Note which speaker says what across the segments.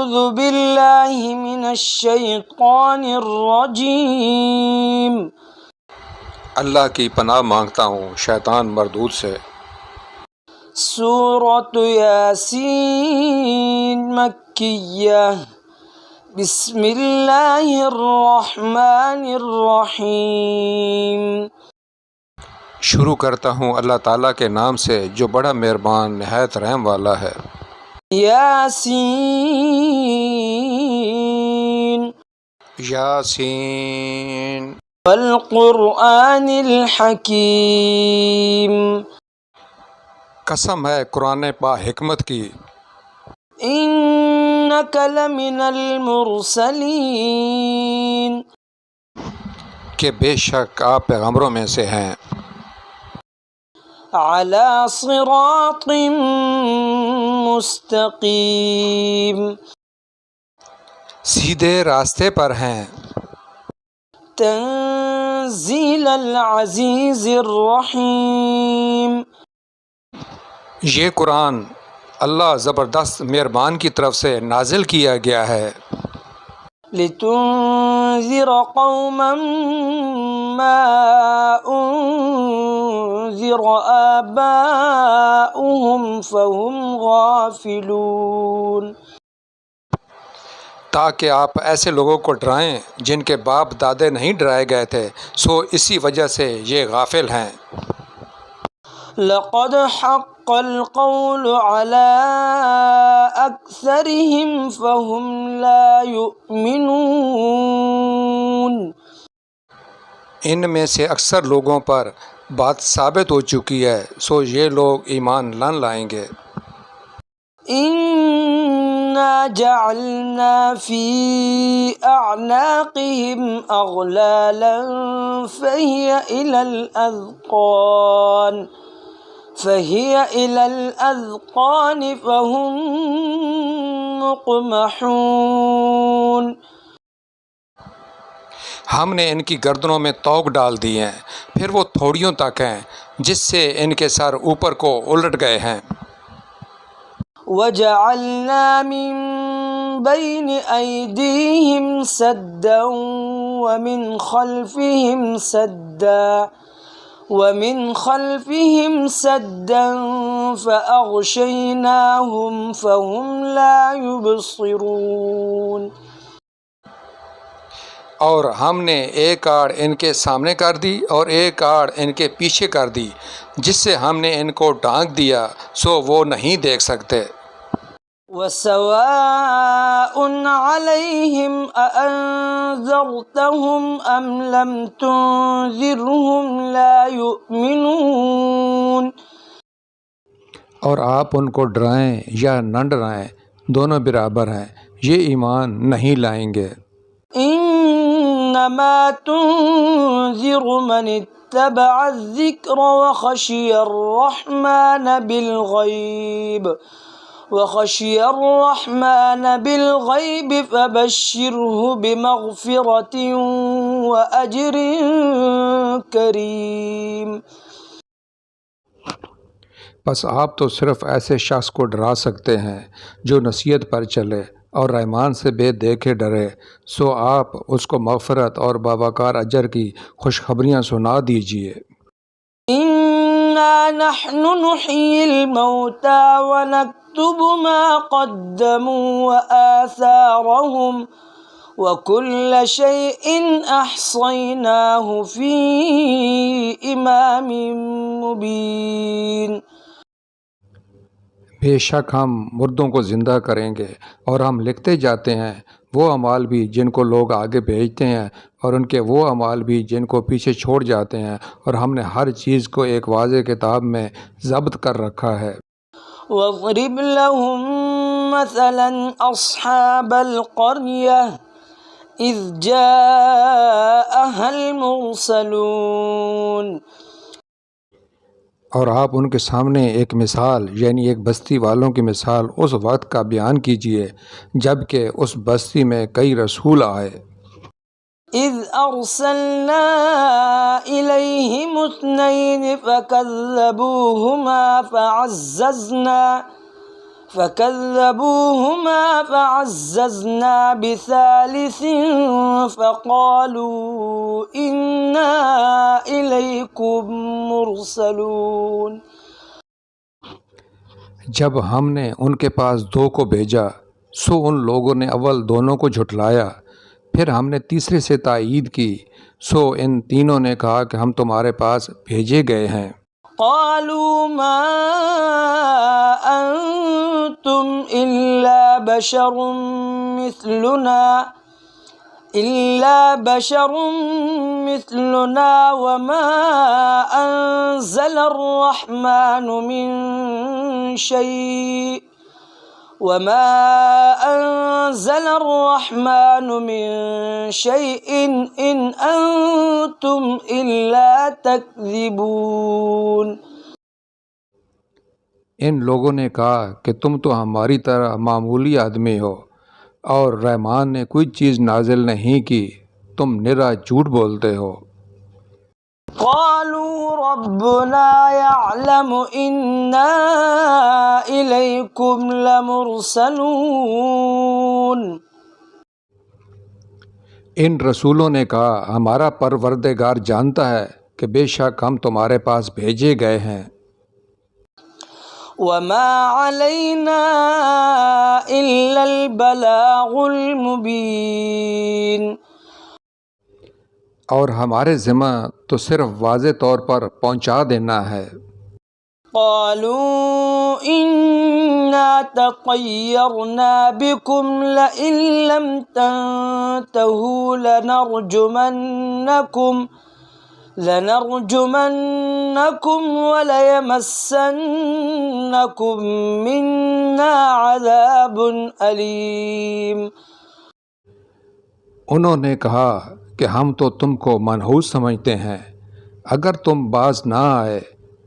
Speaker 1: أعوذ بالله من الشيطان الرجيم
Speaker 2: اللہ کی پناہ مانگتا ہوں شیطان مردود سے۔
Speaker 1: سورة یاسین مکیہ بسم اللہ الرحمن الرحیم۔
Speaker 2: شروع کرتا ہوں اللہ تعالیٰ کے نام سے جو بڑا مہربان نہایت رحم والا ہے۔
Speaker 1: یاسین
Speaker 2: یاسین
Speaker 1: والقرآن الحکیم۔
Speaker 2: قسم ہے قرآن با حکمت کی۔
Speaker 1: انک لمن المرسلین،
Speaker 2: کہ بے شک آپ پیغمبروں میں سے ہیں۔
Speaker 1: علی صراط مستقیم،
Speaker 2: سیدھے راستے پر ہیں۔
Speaker 1: تنزیل العزیز الرحیم،
Speaker 2: یہ قرآن اللہ زبردست مہربان کی طرف سے نازل کیا گیا ہے۔
Speaker 1: لتنذر قوما ما انذر آباؤهم فهم غافلون،
Speaker 2: تاکہ آپ ایسے لوگوں کو ڈرائیں جن کے باپ دادے نہیں ڈرائے گئے تھے، سو اسی وجہ سے یہ غافل ہیں۔
Speaker 1: لقد حق القول على أكثرهم فهم لا يؤمنون،
Speaker 2: ان میں سے اکثر لوگوں پر بات ثابت ہو چکی ہے، سو یہ لوگ ایمان نہ لائیں گے۔
Speaker 1: إنا جعلنا في أعناقهم أغلالا فهي إلى الأذقان فهم مقمحون،
Speaker 2: ہم نے ان کی گردنوں میں توق ڈال دی ہیں، پھر وہ تھوڑیوں تک ہیں جس سے ان کے سر اوپر کو الٹ گئے ہیں۔
Speaker 1: وجعلنا من بين أيديهم سدا ومن خلفهم سدا فأغشيناهم فهم لا يبصرون،
Speaker 2: اور ہم نے ایک آڑ ان کے سامنے کر دی اور ایک آڑ ان کے پیچھے کر دی، جس سے ہم نے ان کو ڈھانک دیا سو وہ نہیں دیکھ سکتے۔
Speaker 1: وسواء عليهم أأنذرتهم أم لم تنذرهم لا يؤمنون،
Speaker 2: اور آپ ان کو ڈرائیں یا نہ ڈرائیں دونوں برابر ہیں، یہ ایمان نہیں لائیں گے۔
Speaker 1: انما تنذر من اتبع الذکر وخشی الرحمن بالغیب فبشره بمغفرة وأجر کریم۔
Speaker 2: بس آپ تو صرف ایسے شخص کو ڈرا سکتے ہیں جو نصیحت پر چلے اور رحمان سے بے دیکھے ڈرے، سو آپ اس کو مغفرت اور باوقار اجر کی خوشخبریاں سنا دیجیے۔
Speaker 1: انا نحن نحيي الموتى ونكتب ما قدموا وآثارهم وكل شيء أحصيناه في إمام مبين،
Speaker 2: بے شک ہم مردوں کو زندہ کریں گے اور ہم لکھتے جاتے ہیں وہ اعمال بھی جن کو لوگ آگے بھیجتے ہیں اور ان کے وہ اعمال بھی جن کو پیچھے چھوڑ جاتے ہیں، اور ہم نے ہر چیز کو ایک واضح کتاب میں ضبط کر رکھا ہے۔
Speaker 1: واضرب لهم مثلا أصحاب القرية إذ جاءها المرسلون،
Speaker 2: اور آپ ان کے سامنے ایک مثال یعنی ایک بستی والوں کی مثال اس وقت کا بیان کیجیے جب کہ اس بستی میں کئی رسول آئے۔
Speaker 1: إذ أرسلنا إليهم 2 فكذبوهما فكذبوهما فعززنا بثالث فقالوا إنا إليكم مرسلون.
Speaker 2: جب ہم نے ان کے پاس دو کو بھیجا سو ان لوگوں نے اول دونوں کو جھٹلایا، پھر ہم نے تیسرے سے تائید کی سو ان تینوں نے کہا کہ ہم تمہارے پاس بھیجے گئے ہیں.
Speaker 1: قالوا ما أنتم إلا بشر مثلنا وما أنزل الرحمن من شيء إن أنتم إلا تكذبون.
Speaker 2: ان لوگوں نے کہا کہ تم تو ہماری طرح معمولی آدمی ہو اور رحمان نے کوئی چیز نازل نہیں کی، تم نرا جھوٹ بولتے ہو.
Speaker 1: قالوا ربنا يعلم إنا إليكم لمرسلون.
Speaker 2: ان رسولوں نے کہا ہمارا پروردگار جانتا ہے کہ بے شک ہم تمہارے پاس بھیجے گئے ہیں.
Speaker 1: وما علينا إلا البلاغ المبين.
Speaker 2: اور ہمارے ذمہ تو صرف واضح طور پر پہنچا دینا ہے.
Speaker 1: قالوا إنا تطيرنا بكم لئن لم تنتهوا لنرجمنكم وليمسنكم منا عذاب أليم.
Speaker 2: انہوں نے کہا کہ ہم تو تم کو منحوس سمجھتے ہیں، اگر تم باز نہ آئے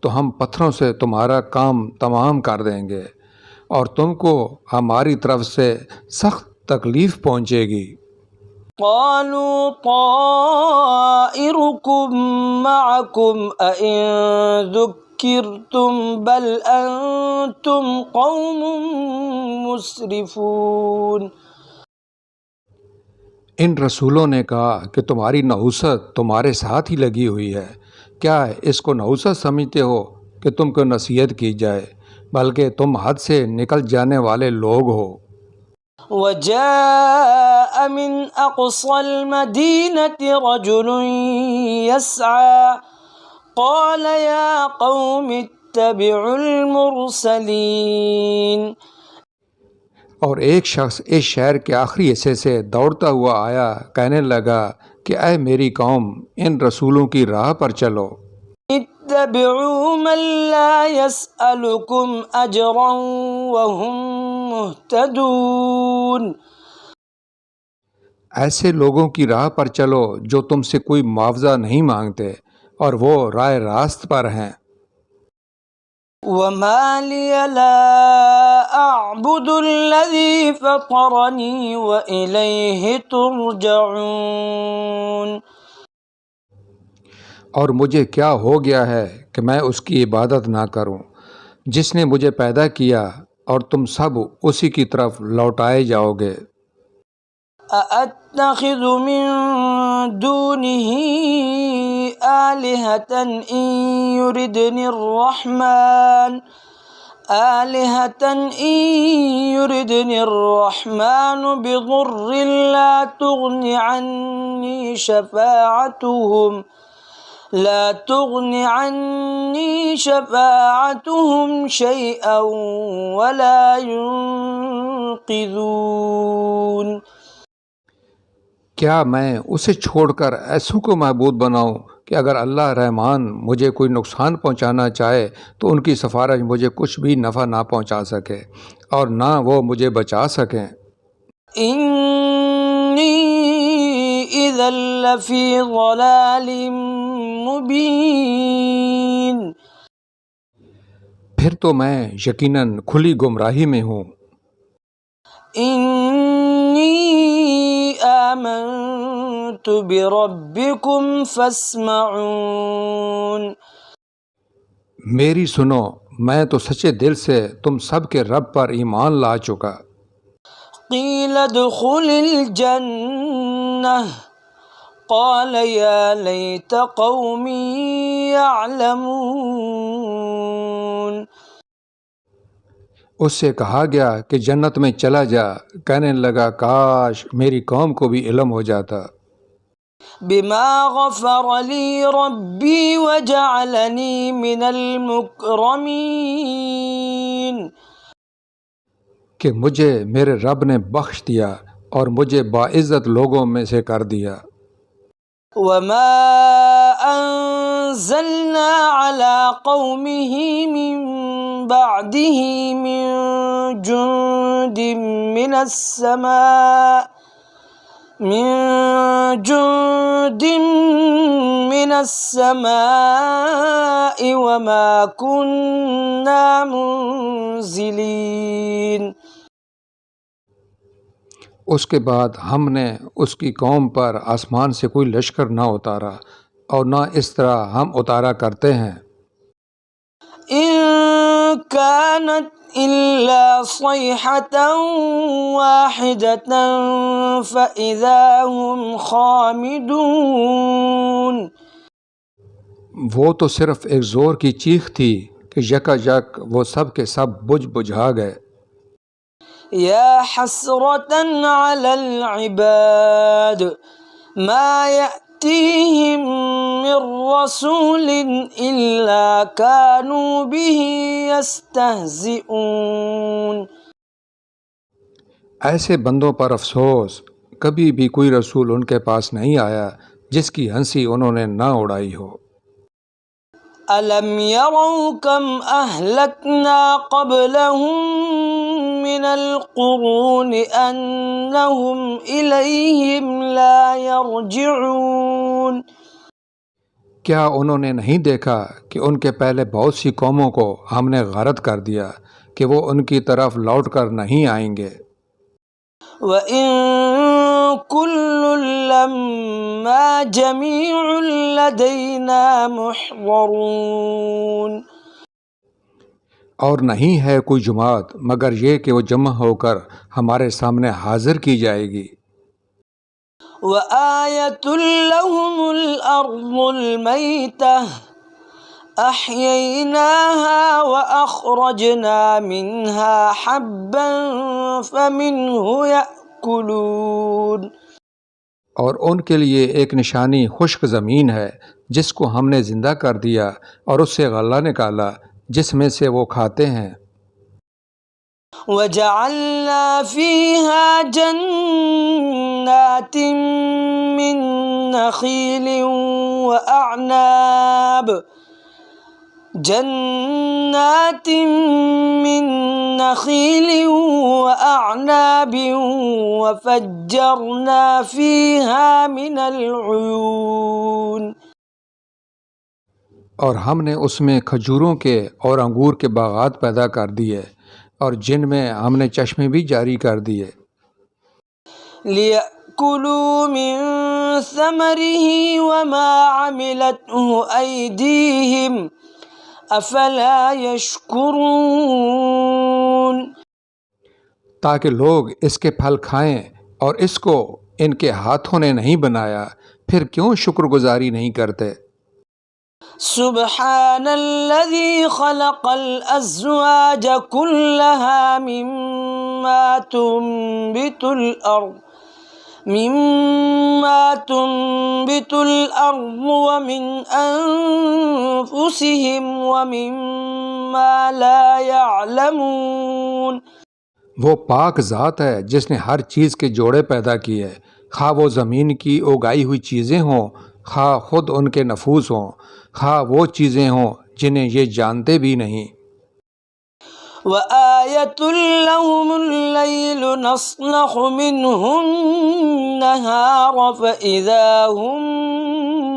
Speaker 2: تو ہم پتھروں سے تمہارا کام تمام کر دیں گے اور تم کو ہماری طرف سے سخت تکلیف پہنچے گی.
Speaker 1: قالوا طائركم معكم أئن ذكرتم بل أنتم قوم مسرفون.
Speaker 2: ان رسولوں نے کہا کہ تمہاری نحوست تمہارے ساتھ ہی لگی ہوئی ہے، کیا اس کو نحوست سمجھتے ہو کہ تم کو نصیحت کی جائے، بلکہ تم حد سے نکل جانے والے لوگ ہو.
Speaker 1: وجاء من أقصى المدينة رجل يسعى قال يا قوم اتبعوا المرسلين.
Speaker 2: اور ایک شخص اس شہر کے آخری حصے سے دوڑتا ہوا آیا، کہنے لگا کہ اے میری قوم، ان رسولوں کی راہ پر چلو.
Speaker 1: اتبعوا من لا يسألكم أجرا وهم مهتدون.
Speaker 2: ایسے لوگوں کی راہ پر چلو جو تم سے کوئی معاوضہ نہیں مانگتے اور وہ راہ راست پر ہیں.
Speaker 1: وما لي لا أعبد الذي فطرني وإليه ترجعون.
Speaker 2: اور مجھے کیا ہو گیا ہے کہ میں اس کی عبادت نہ کروں جس نے مجھے پیدا کیا اور تم سب اسی کی طرف لوٹائے جاؤ گے.
Speaker 1: أأتخذ من دونه آلهة إن يردني الرحمن بضر لا تغن عني شفاعتهم شيئا ولا ينقذون.
Speaker 2: کیا میں اسے چھوڑ کر ایسوں کو معبود بناؤں کہ اگر اللہ رحمان مجھے کوئی نقصان پہنچانا چاہے تو ان کی سفارش مجھے کچھ بھی نفع نہ پہنچا سکے اور نہ وہ مجھے بچا سکیں.
Speaker 1: انی اذا لفی ضلال مبین.
Speaker 2: پھر تو میں یقیناً کھلی گمراہی میں ہوں.
Speaker 1: انی آمنت بربکم فاسمعون.
Speaker 2: میری سنو، میں تو سچے دل سے تم سب کے رب پر ایمان لا چکا۔
Speaker 1: قیل ادخل الجنہ قال یا لیت قومی یعلمون۔
Speaker 2: اس سے کہا گیا کہ جنت میں چلا جا، کہنے لگا کاش میری قوم کو بھی علم ہو جاتا۔
Speaker 1: بما غفر لی ربی وجعلنی من المکرمین،
Speaker 2: کہ مجھے میرے رب نے بخش دیا اور مجھے باعزت لوگوں میں سے کر دیا۔
Speaker 1: وما انزلنا على قومه من بعده من جند من السماء وما كنا منزلين۔
Speaker 2: اس کے بعد ہم نے اس کی قوم پر آسمان سے کوئی لشکر نہ اتارا اور نہ اس طرح ہم اتارا کرتے ہیں۔
Speaker 1: إن كانت إلا صيحة واحدة فإذا هم خامدون۔
Speaker 2: وہ تو صرف ایک زور کی چیخ تھی کہ یکا یک وہ سب کے سب بجھا گئے۔
Speaker 1: يا حسرة على العباد ما يأتيهم من رسول إلا كانوا به يستهزئون۔
Speaker 2: ایسے بندوں پر افسوس، کبھی بھی کوئی رسول ان کے پاس نہیں آیا جس کی ہنسی انہوں نے نہ اڑائی ہو۔
Speaker 1: أَلَمْ يَرَوْا كَمْ أَهْلَكْنَا قَبْلَهُمْ مِنَ الْقُرُونِ أَنَّهُمْ إِلَيْهِمْ لَا يَرْجِعُونَ۔
Speaker 2: کیا انہوں نے نہیں دیکھا کہ ان کے پہلے بہت سی قوموں کو ہم نے غارت کر دیا کہ وہ ان کی طرف لوٹ کر نہیں آئیں گے۔
Speaker 1: وَإِن كُلٌّ لَّمَّا جَمِيعٌ لَّدَيْنَا مُحْضَرُونَ۔
Speaker 2: اور نہیں ہے کوئی جماعت مگر یہ کہ وہ جمع ہو کر ہمارے سامنے حاضر کی جائے گی۔
Speaker 1: وَآيَةٌ لَّهُمُ الْأَرْضُ الْمَيْتَةُ أَحْيَيْنَاهَا وَأَخْرَجْنَا مِنْهَا حَبًّا فَمِنْهُ يَأْكُلُونَ۔
Speaker 2: اور ان کے لیے ایک نشانی خشک زمین ہے جس کو ہم نے زندہ کر دیا اور اس سے غلہ نکالا جس میں سے وہ کھاتے ہیں۔
Speaker 1: وَجَعَلْنَا فِيهَا جَنَّاتٍ مِّن نَّخِيلٍ وَأَعْنَابٍ وَفَجَّرْنَا فِيهَا مِنَ الْعُيُونِ۔
Speaker 2: اور ہم نے اس میں کھجوروں کے اور انگور کے باغات پیدا کر دیے اور جن میں ہم نے چشمے بھی جاری کر دیے۔
Speaker 1: لِيَأْكُلُوا مِن ثَمَرِهِ وَمَا عَمِلَتْهُ أَيْدِيهِمْ أَفَلَا يَشْكُرُونَ۔
Speaker 2: تاکہ لوگ اس کے پھل کھائیں اور اس کو ان کے ہاتھوں نے نہیں بنایا، پھر کیوں شکر گزاری نہیں کرتے؟
Speaker 1: سبحان الذي خلق الأزواج كلها مما تنبت الأرض ومن أنفسهم ومما لا يعلمون۔
Speaker 2: وہ پاک ذات ہے جس نے ہر چیز کے جوڑے پیدا کیے، خواہ وہ زمین کی اگائی ہوئی چیزیں ہوں، خواہ خود ان کے نفوس ہوں، خواہ وہ چیزیں ہوں جنہیں یہ جانتے بھی نہیں۔
Speaker 1: وَآيَةٌ لَّهُمُ اللَّيْلُ نَسْلَخُ مِنْهُ النَّهَارَ فَإِذَا هُم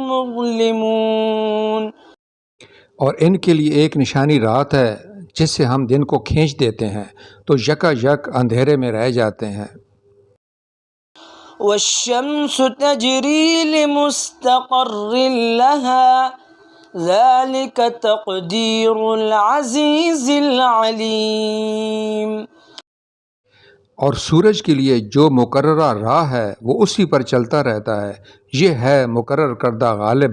Speaker 1: مُظْلِمُونَ۔
Speaker 2: اور ان کے لیے ایک نشانی رات ہے جس سے ہم دن کو کھینچ دیتے ہیں تو یکا یک اندھیرے میں رہ جاتے ہیں۔
Speaker 1: وَالشَّمْسُ تَجْرِي لِمُسْتَقَرٍّ لَّهَا ذلك تقدیر العزیز العلیم.
Speaker 2: اور سورج کے لیے جو مقررہ راہ ہے وہ اسی پر چلتا رہتا ہے، یہ ہے مقرر کردہ غالب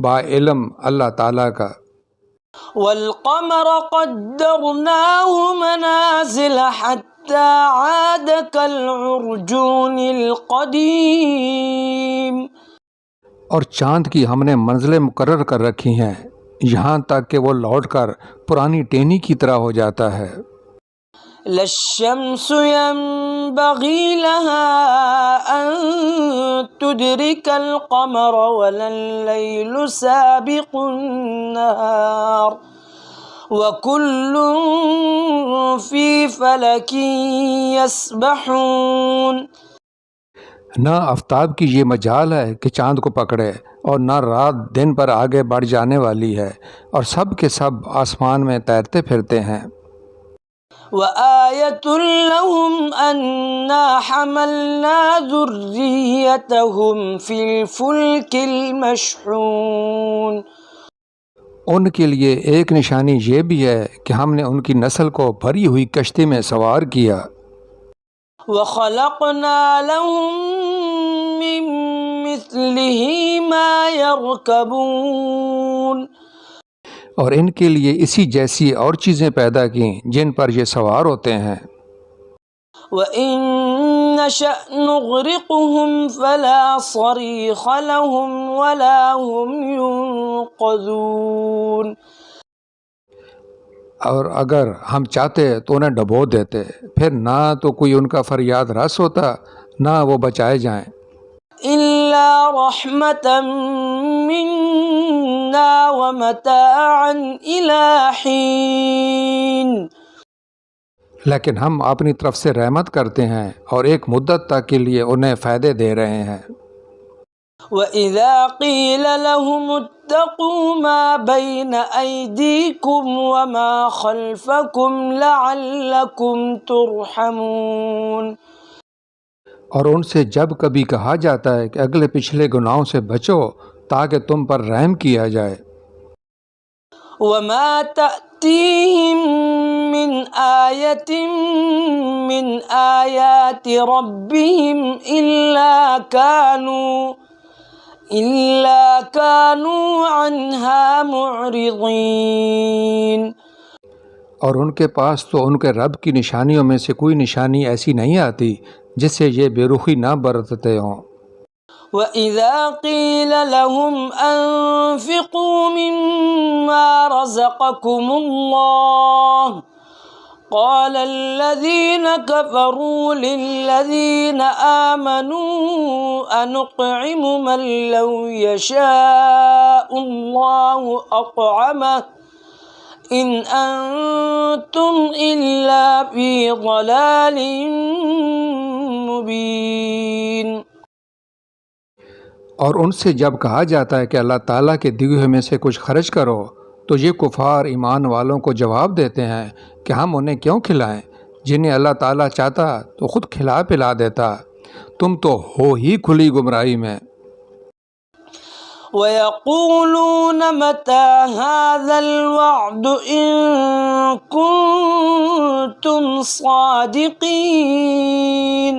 Speaker 2: با علم اللہ تعالیٰ کا.
Speaker 1: والقمر قدرناه منازل حتى عاد كالعرجون القديم.
Speaker 2: اور چاند کی ہم نے منزلیں مقرر کر رکھی ہیں یہاں تک کہ وہ لوٹ کر پرانی ٹینی کی طرح ہو جاتا ہے.
Speaker 1: لا الشمس ينبغي لها أن تدرك القمر ولا الليل سابق النهار وكل في فلك يسبحون.
Speaker 2: نہ آفتاب کی یہ مجال ہے کہ چاند کو پکڑے اور نہ رات دن پر آگے بڑھ جانے والی ہے، اور سب کے سب آسمان میں تیرتے پھرتے ہیں.
Speaker 1: وآية لهم أنا حملنا ذريتهم في الفلك المشحون.
Speaker 2: ان کے لیے ایک نشانی یہ بھی ہے کہ ہم نے ان کی نسل کو بھری ہوئی کشتی میں سوار کیا.
Speaker 1: وخلقنا لهم من مثله ما يركبون.
Speaker 2: اور ان کے لیے اسی جیسی اور چیزیں پیدا کیں جن پر یہ سوار ہوتے ہیں.
Speaker 1: وَإِن نَّشَأْ نُغْرِقْهُمْ فَلَا صَرِيخَ لَهُمْ وَلَا هُمْ يُنقَذُونَ.
Speaker 2: اور اگر ہم چاہتے تو انہیں ڈبو دیتے، پھر نہ تو کوئی ان کا فریاد رس ہوتا نہ وہ بچائے جائیں.
Speaker 1: إِلَّا رَحْمَةً مِّنَّا وَمَتَاعًا إِلَىٰ حِينٍ.
Speaker 2: لیکن ہم اپنی طرف سے رحمت کرتے ہیں اور ایک مدت تک کے لیے انہیں فائدے دے رہے ہیں.
Speaker 1: وَإِذَا قِيلَ لَهُمُ اتَّقُوا مَا بَيْنَ أَيْدِيكُمْ وَمَا خَلْفَكُمْ لَعَلَّكُمْ تُرْحَمُونَ.
Speaker 2: اور ان سے جب کبھی کہا جاتا ہے کہ اگلے پچھلے گناہوں سے بچو تاکہ تم پر رحم کیا جائے.
Speaker 1: وَمَا تَأْتِيهِم مِّنْ آيَةٍ مِّنْ آيَاتِ رَبِّهِمْ إِلَّا كَانُوا عَنْهَا مُعْرِضِينَ.
Speaker 2: اور ان کے پاس تو ان کے رب کی نشانیوں میں سے کوئی نشانی ایسی نہیں آتی جس سے یہ بے رخی نہ برتتے ہوں.
Speaker 1: وَإِذَا قِيلَ لَهُمْ أَنفِقُوا مِمَّا رَزَقَكُمُ اللَّهُ قَالَ الَّذِينَ كَفَرُوا لِلَّذِينَ آمَنُوا أَنُطْعِمُ مَن لَّوْ يَشَاءُ اللَّهُ أَطْعَمَهُ إِنْ أَنتُمْ إِلَّا فِي ضَلَالٍ مُّبِينٍ.
Speaker 2: اور ان سے جب کہا جاتا ہے کہ اللہ تعالیٰ کے دیے ہوئے میں سے کچھ خرچ کرو تو یہ کفار ایمان والوں کو جواب دیتے ہیں کہ ہم انہیں کیوں کھلائیں، جنہیں اللہ تعالیٰ چاہتا تو خود کھلا پلا دیتا، تم تو ہو ہی کھلی گمراہی میں.
Speaker 1: وَيَقُولُونَ مَتَىٰ هَٰذَا الْوَعْدُ إِن كُنتُمْ صَادِقِينَ.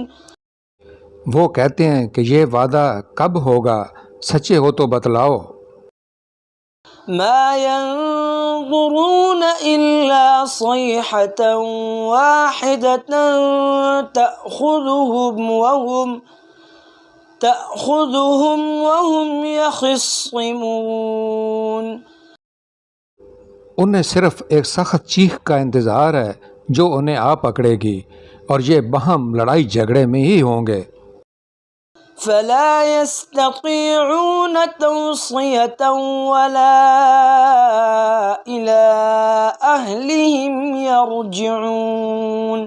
Speaker 2: وہ کہتے ہیں کہ یہ وعدہ کب ہوگا، سچے ہو تو بتلاؤ.
Speaker 1: مَا يَنظُرُونَ إِلَّا صَيْحَةً وَاحِدَةً تَأْخُذُهُمْ وَهُمْ يَخِصِّمُونَ.
Speaker 2: انہیں صرف ایک سخت چیخ کا انتظار ہے جو انہیں آ پکڑے گی، اور یہ باہم لڑائی جھگڑے میں ہی ہوں گے.
Speaker 1: فَلَا يَسْتَطِيعُونَ تَوْصِيَةً وَلَا إِلَىٰ أَهْلِهِمْ يَرْجِعُونَ.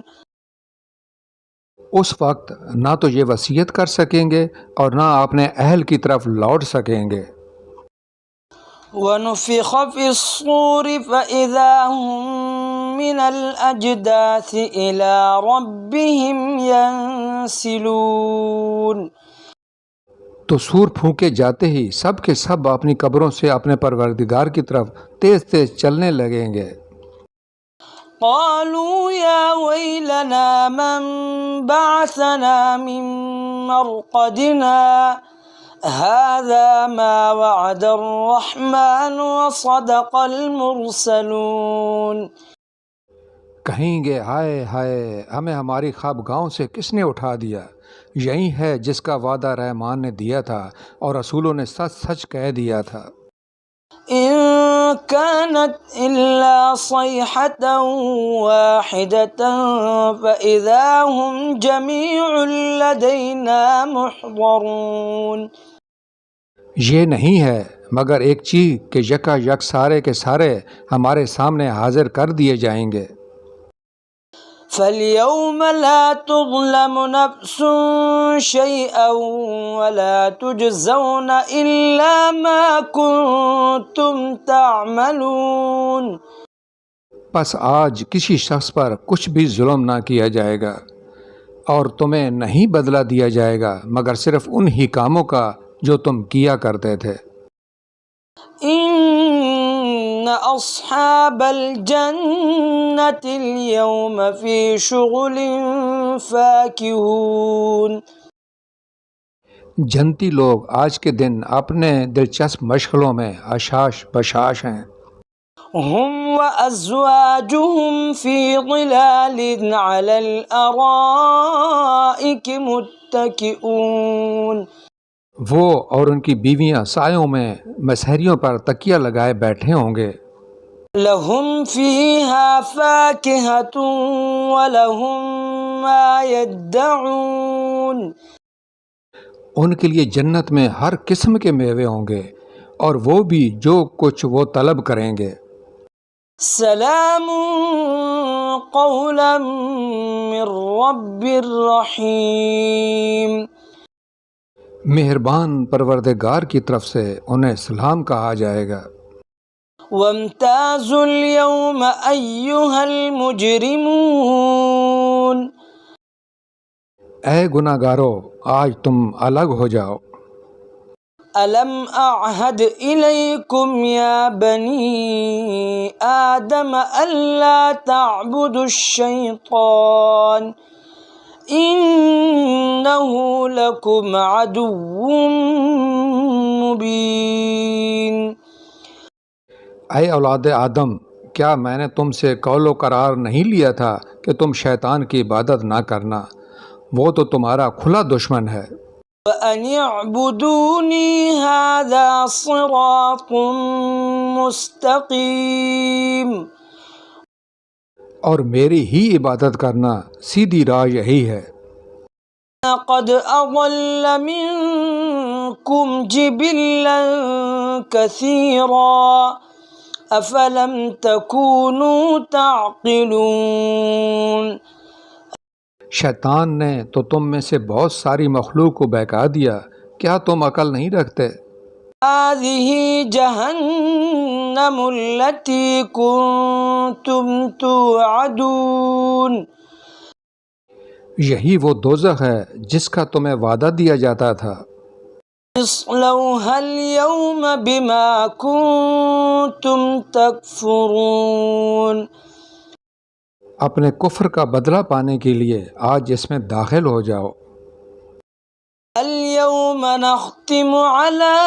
Speaker 2: اس وقت نہ تو یہ وصیت کر سکیں گے اور نہ اپنے اہل کی طرف لوٹ سکیں گے.
Speaker 1: وَنُفِخَ فِي الصُّورِ فَإِذَا هُم مِّنَ الْأَجْدَاثِ إِلَىٰ رَبِّهِمْ يَنسِلُونَ.
Speaker 2: تو سور پھونکے جاتے ہی سب کے سب اپنی قبروں سے اپنے پروردگار کی طرف تیز تیز چلنے لگیں گے۔
Speaker 1: قالوا يا ويلنا من بعثنا من مرقدنا هذا ما وعد الرحمن وصدق المرسلون۔
Speaker 2: کہیں گے ہائے ہائے، ہمیں ہماری خوابگاہوں سے کس نے اٹھا دیا؟ یہی ہے جس کا وعدہ رحمان نے دیا تھا اور رسولوں نے سچ سچ کہہ دیا تھا۔
Speaker 1: إن كانت إلا صيحة واحدة فإذا هم جميع لدينا محضرون۔
Speaker 2: یہ نہیں ہے مگر ایک چیز کہ یکا یک سارے کے سارے ہمارے سامنے حاضر کر دیے جائیں گے۔
Speaker 1: فاليوم لا تظلم نفس شيئا ولا تجزون إلا ما كنتم تعملون۔
Speaker 2: پس آج کسی شخص پر کچھ بھی ظلم نہ کیا جائے گا اور تمہیں نہیں بدلہ دیا جائے گا مگر صرف ان ہی کاموں کا جو تم کیا کرتے تھے۔
Speaker 1: إن أصحاب الجنة اليوم في شغل فاكهون۔
Speaker 2: جنتی لوگ آج کے دن اپنے دلچسپ مشغلوں میں اشاش بشاش ہیں۔
Speaker 1: هم وأزواجهم في ظلال على الأرائك متكئون۔
Speaker 2: وہ اور ان کی بیویاں سایوں میں مسہریوں پر تکیہ لگائے بیٹھے ہوں گے۔
Speaker 1: لهم فيها فاكهة ولهم ما يدعون۔
Speaker 2: ان کے لیے جنت میں ہر قسم کے میوے ہوں گے اور وہ بھی جو کچھ وہ طلب کریں گے۔
Speaker 1: سلام قولا من رب الرحیم۔
Speaker 2: مہربان پروردگار کی طرف سے انہیں سلام کہا جائے گا۔
Speaker 1: وامتازوا اليوم أيها المجرمون۔
Speaker 2: اے گناہگارو، آج تم الگ ہو جاؤ۔
Speaker 1: ألم أعهد إليكم يا بني آدم ألا تعبدوا الشيطان إنه لكم عدو مبين۔
Speaker 2: اے اولاد آدم، کیا میں نے تم سے قول و قرار نہیں لیا تھا کہ تم شیطان کی عبادت نہ کرنا؟ وہ تو تمہارا کھلا دشمن ہے۔
Speaker 1: وَأَنِ اعْبُدُونِي هَذَا صِرَاطٌ مُسْتَقِيمٌ۔
Speaker 2: اور میری ہی عبادت کرنا سیدھی راہ یہی ہے۔
Speaker 1: قَدْ أَضَلَّ مِنكُمْ جِبِلًّا كَثِيرًا أَفَلَمْ تَكُونُوا تَعْقِلُونَ۔
Speaker 2: شیطان نے تو تم میں سے بہت ساری مخلوق کو بہکا دیا، کیا تم عقل نہیں رکھتے؟
Speaker 1: هذه جهنم التي كنتم توعدون۔
Speaker 2: یہی وہ دوزخ ہے جس کا تمہیں وعدہ دیا جاتا تھا۔
Speaker 1: اصلوها اليوم بما كنتم تكفرون۔
Speaker 2: اپنے کفر کا بدلہ پانے کے لیے آج اس میں داخل ہو جاؤ۔
Speaker 1: اليوم نختم على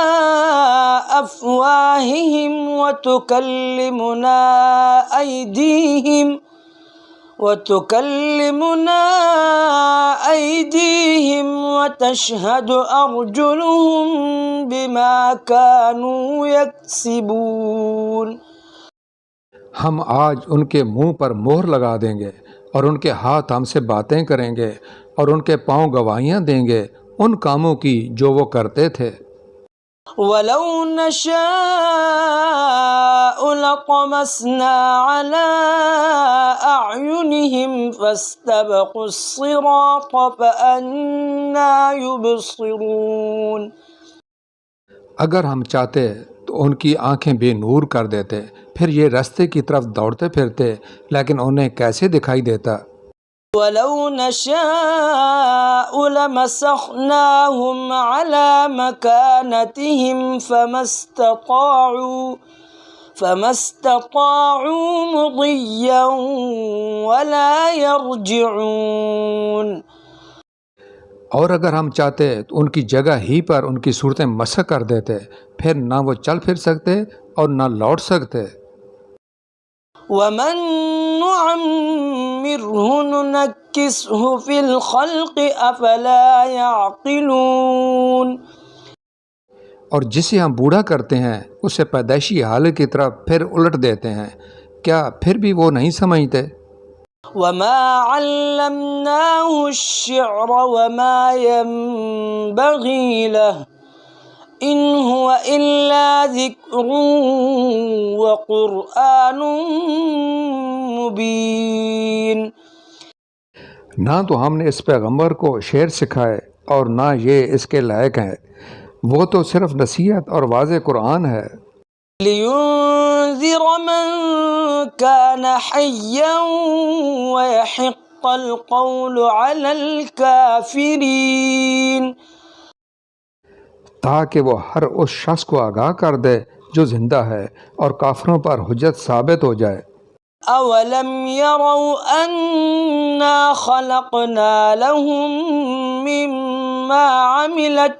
Speaker 1: أفواههم وتكلمنا أيديهم وتشهد أرجلهم بما كانوا يكسبون۔
Speaker 2: ہم آج ان کے منہ پر مہر لگا دیں گے اور ان کے ہاتھ ہم سے باتیں کریں گے اور ان کے پاؤں گواہیاں دیں گے ان کاموں کی جو وہ کرتے تھے۔
Speaker 1: وَلَوْ نَشَاءُ لَطَمَسْنَا عَلَىٰ أَعْيُنِهِمْ فَاسْتَبَقُوا الصِّرَاطَ فَأَنَّىٰ يُبْصِرُونَ۔
Speaker 2: اگر ہم چاہتے تو ان کی آنکھیں بے نور کر دیتے، پھر یہ رستے کی طرف دوڑتے پھرتے، لیکن انہیں کیسے دکھائی دیتا؟
Speaker 1: ولو نشاء لمسخناهم على مكانتهم فما استطاعوا مضيا ولا يرجعون.
Speaker 2: اور اگر ہم چاہتے تو ان کی جگہ ہی پر ان کی صورتیں مسح کر دیتے، پھر نہ وہ چل پھر سکتے اور نہ لوٹ سکتے.
Speaker 1: ومن نعمره ننكسه في الخلق افلا يعقلون.
Speaker 2: اور جسے ہم بوڑھا کرتے ہیں اسے پیدائشی حالت کی طرف پھر الٹ دیتے ہیں، کیا پھر بھی وہ نہیں سمجھتے؟
Speaker 1: وما علمناه الشعر وما ينبغي له ان هو الا ذکر وقرآن مبین.
Speaker 2: نہ تو ہم نے اس پیغمبر کو شعر سکھائے اور نہ یہ اس کے لائق ہے، وہ تو صرف نصیحت اور واضح قرآن ہے.
Speaker 1: لِيُنذِرَ مَن كَانَ حَيًّا وَيَحِقَّ الْقَوْلُ عَلَى الْكَافِرِينَ.
Speaker 2: تاکہ وہ ہر اس شخص کو آگاہ کر دے جو زندہ ہے اور کافروں پر حجت ثابت ہو جائے.
Speaker 1: أَوَلَمْ يَرَوْا أَنَّا خَلَقْنَا لَهُم مِّمَّا عَمِلَتْ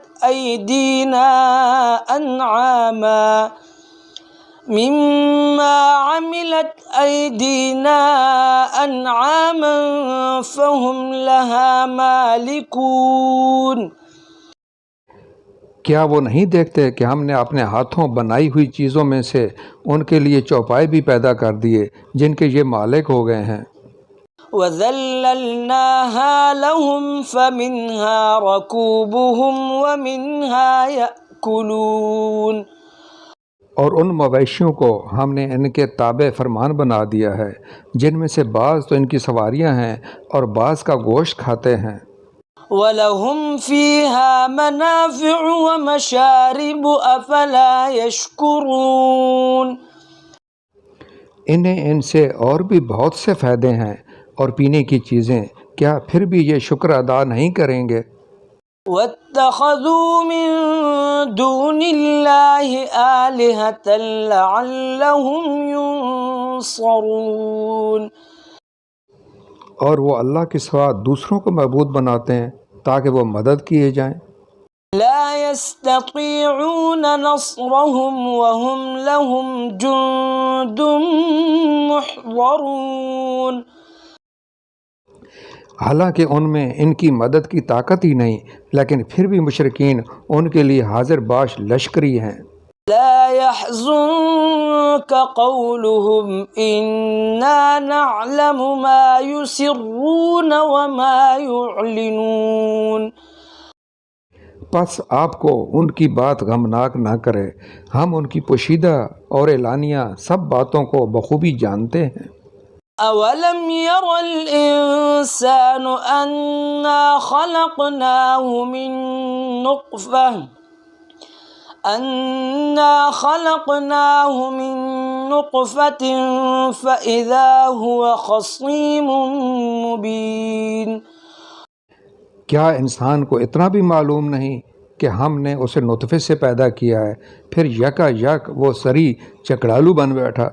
Speaker 1: أَيْدِينَا أَنْعَامًا فَهُمْ لَهَا مَالِكُونَ.
Speaker 2: کیا وہ نہیں دیکھتے کہ ہم نے اپنے ہاتھوں بنائی ہوئی چیزوں میں سے ان کے لیے چوپائے بھی پیدا کر دیے جن کے یہ مالک ہو گئے ہیں.
Speaker 1: وَذَلَّلْنَاهَا لَهُمْ فَمِنْهَا رَكُوبُهُمْ وَمِنْهَا يَأْكُلُونَ.
Speaker 2: اور ان مویشیوں کو ہم نے ان کے تابع فرمان بنا دیا ہے جن میں سے بعض تو ان کی سواریاں ہیں اور بعض کا گوشت کھاتے ہیں.
Speaker 1: وَلَهُمْ فِيهَا مَنَافِعُ وَمَشَارِبُ أَفَلَا يَشْكُرُونَ.
Speaker 2: انہیں ان سے اور بھی بہت سے فائدے ہیں اور پینے کی چیزیں، کیا پھر بھی یہ شکر ادا نہیں کریں گے؟
Speaker 1: وَاتَّخَذُوا مِن دُونِ اللَّهِ آلِهَةً لَعَلَّهُمْ يُنصَرُونَ.
Speaker 2: اور وہ اللہ کے سوا دوسروں کو معبود بناتے ہیں تاکہ وہ مدد کیے جائیں.
Speaker 1: لا يستطيعون نصرهم وهم لهم جند محضرون.
Speaker 2: حالانکہ ان میں ان کی مدد کی طاقت ہی نہیں، لیکن پھر بھی مشرکین ان کے لیے حاضر باش لشکری ہیں.
Speaker 1: لا يحزنك قولهم إنا نعلم ما يسرون وما يعلنون.
Speaker 2: پس آپ کو ان کی بات غمناک نہ کرے، ہم ان کی پوشیدہ اور اعلانیہ سب باتوں کو بخوبی جانتے ہیں.
Speaker 1: أَوَلَمْ يَرَ الْإِنسَانُ أَنَّا خَلَقْنَاهُ مِن نُّطْفَةٍ فَإِذَا هُوَ خَصِيمٌ مُّبِينٌ.
Speaker 2: کیا انسان کو اتنا بھی معلوم نہیں کہ ہم نے اسے نطفے سے پیدا کیا ہے، پھر یکا یک وہ سری چکڑالو بن بیٹھا.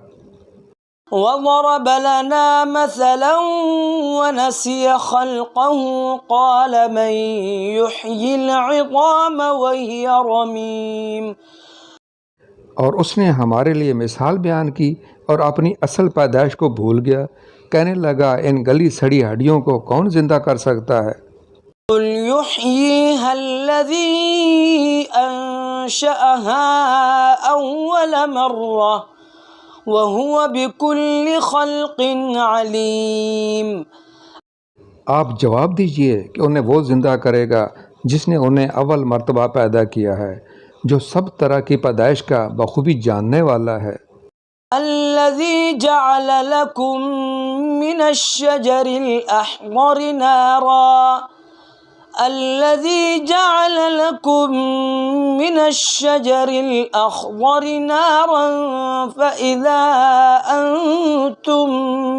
Speaker 1: وَضَرَبَ لَنَا مَثَلًا وَنَسِيَ خَلْقَهُ قَالَ مَن يُحْيِي الْعِظَامَ وَهِيَ رَمِيمٌ.
Speaker 2: اور اس نے ہمارے لیے مثال بیان کی اور اپنی اصل پیدائش کو بھول گیا، کہنے لگا ان گلی سڑی ہڈیوں کو کون زندہ کر سکتا ہے؟
Speaker 1: قُلْ يُحْيِيهَا الَّذِي أَنشَأَهَا أَوَّلَ مَرَّةٍ وَهُوَ بِكُلِّ خَلْقٍ عَلِيمٌ.
Speaker 2: آپ جواب دیجئے کہ انہیں وہ زندہ کرے گا جس نے انہیں اول مرتبہ پیدا کیا ہے، جو سب طرح کی پیدائش کا بخوبی جاننے والا ہے.
Speaker 1: الَّذِي جَعَلَ لَكُم مِّنَ الشَّجَرِ الْأَخْضَرِ نَارًا فَإِذَا أَنتُم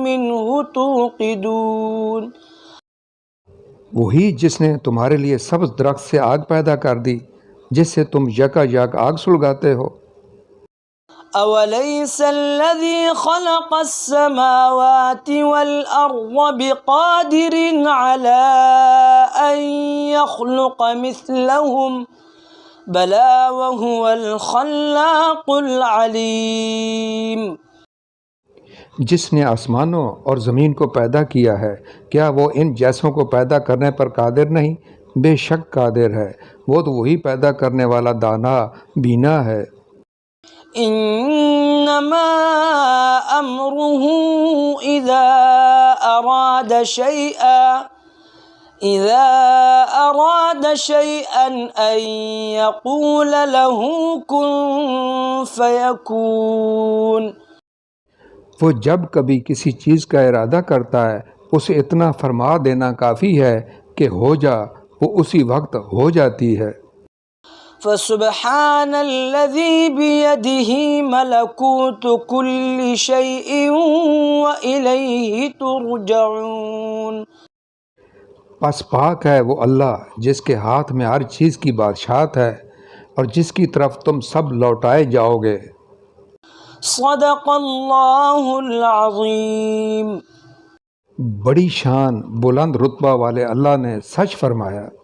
Speaker 1: مِّنْهُ تُوقِدُونَ.
Speaker 2: وہی جس نے تمہارے لیے سبز درخت سے آگ پیدا کر دی جس سے تم یکا یک آگ سلگاتے ہو۔
Speaker 1: أوليس الذي خلق السماوات والأرض بقادر على أن يخلق مثلهم بلى وهو الخلاق العليم۔
Speaker 2: جس نے آسمانوں اور زمین کو پیدا کیا ہے کیا وہ ان جیسوں کو پیدا کرنے پر قادر نہیں؟ بے شک قادر ہے، وہ تو وہی پیدا کرنے والا دانا بینا ہے۔
Speaker 1: انما امره اذا اراد شيئا ان يقول له كن فيكون۔
Speaker 2: وہ جب کبھی کسی چیز کا ارادہ کرتا ہے اسے اتنا فرما دینا کافی ہے کہ ہو جا، وہ اسی وقت ہو جاتی ہے۔
Speaker 1: فسبحان الذي بيده ملكوت كل شيء وإليه ترجعون۔
Speaker 2: پس پاک ہے وہ اللہ جس کے ہاتھ میں ہر چیز کی بادشاہت ہے اور جس کی طرف تم سب لوٹائے جاؤ گے۔
Speaker 1: صدق اللہ العظیم۔
Speaker 2: بڑی شان بلند رتبہ والے اللہ نے سچ فرمایا۔